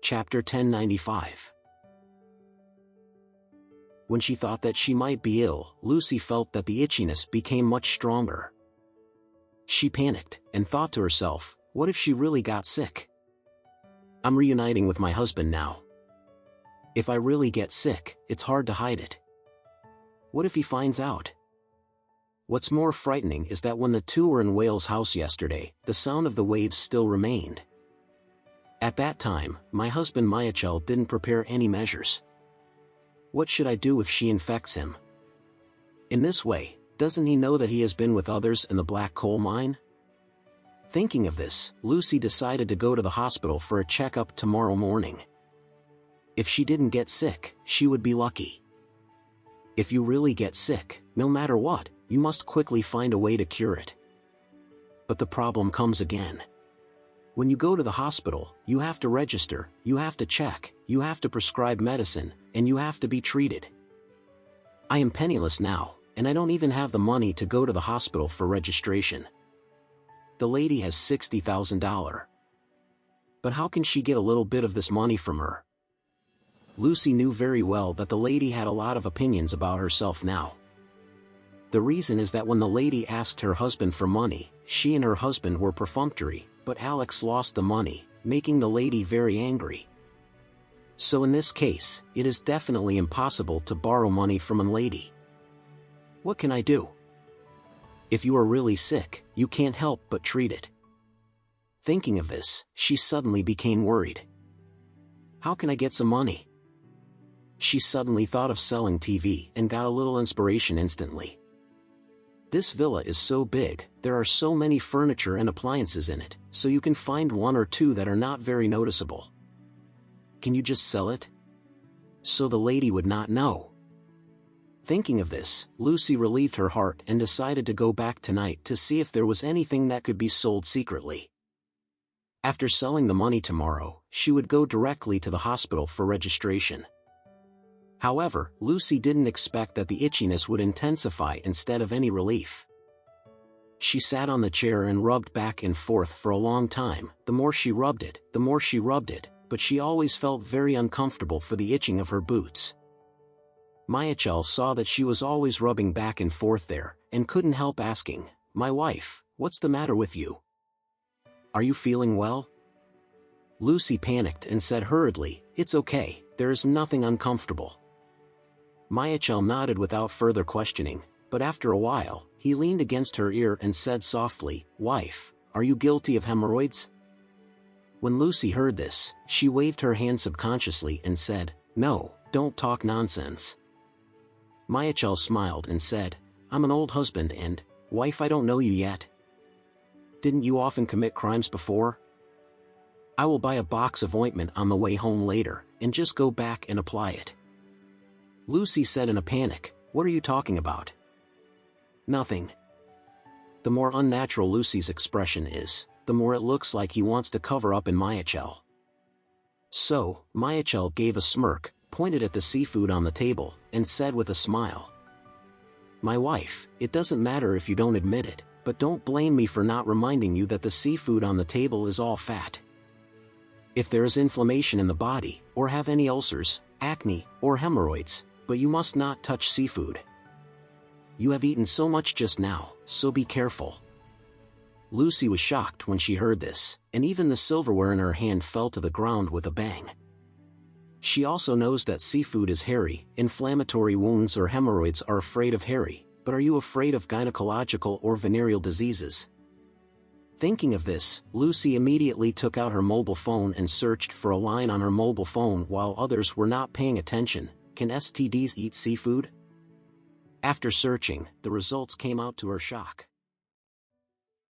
Chapter 1095. When she thought that she might be ill, Lucy felt that the itchiness became much stronger. She panicked and thought to herself, what if she really got sick? I'm reuniting with my husband now. If I really get sick, it's hard to hide it. What if he finds out? What's more frightening is that when the two were in Whale's house yesterday, the sound of the waves still remained. At that time, my husband Michael didn't prepare any measures. What should I do if she infects him? In this way, doesn't he know that he has been with others in the black coal mine? Thinking of this, Lucy decided to go to the hospital for a checkup tomorrow morning. If she didn't get sick, she would be lucky. If you really get sick, no matter what, you must quickly find a way to cure it. But the problem comes again. When you go to the hospital, you have to register, you have to check, you have to prescribe medicine, and you have to be treated. I am penniless now, and I don't even have the money to go to the hospital for registration. The lady has $60,000. But how can she get a little bit of this money from her? Lucy knew very well that the lady had a lot of opinions about herself now. The reason is that when the lady asked her husband for money, she and her husband were perfunctory, but Alex lost the money, making the lady very angry. So in this case, it is definitely impossible to borrow money from a lady. What can I do? If you are really sick, you can't help but treat it. Thinking of this, she suddenly became worried. How can I get some money? She suddenly thought of selling TV and got a little inspiration instantly. This villa is so big, there are so many furniture and appliances in it, so you can find one or two that are not very noticeable. Can you just sell it? So the lady would not know. Thinking of this, Lucy relieved her heart and decided to go back tonight to see if there was anything that could be sold secretly. After selling the money tomorrow, she would go directly to the hospital for registration. However, Lucy didn't expect that the itchiness would intensify instead of any relief. She sat on the chair and rubbed back and forth for a long time. The more she rubbed it, but she always felt very uncomfortable for the itching of her boots. Michael saw that she was always rubbing back and forth there, and couldn't help asking, "My wife, what's the matter with you? Are you feeling well?" Lucy panicked and said hurriedly, "It's okay, there is nothing uncomfortable." Michael nodded without further questioning, but after a while, he leaned against her ear and said softly, "Wife, are you guilty of hemorrhoids?" When Lucy heard this, she waved her hand subconsciously and said, "No, don't talk nonsense." Michael smiled and said, "I'm an old husband and, wife, I don't know you yet. Didn't you often commit crimes before? I will buy a box of ointment on the way home later, and just go back and apply it." Lucy said in a panic, "What are you talking about?" "Nothing." The more unnatural Lucy's expression is, the more it looks like he wants to cover up in Michael. So, Michael gave a smirk, pointed at the seafood on the table, and said with a smile, "My wife, it doesn't matter if you don't admit it, but don't blame me for not reminding you that the seafood on the table is all fat. If there is inflammation in the body, or have any ulcers, acne, or hemorrhoids, but you must not touch seafood. You have eaten so much just now, so be careful." Lucy was shocked when she heard this, and even the silverware in her hand fell to the ground with a bang. She also knows that seafood is hairy, inflammatory wounds or hemorrhoids are afraid of hairy, but are you afraid of gynecological or venereal diseases? Thinking of this, Lucy immediately took out her mobile phone and searched for a line on her mobile phone while others were not paying attention. Can STDs eat seafood? After searching, the results came out to her shock.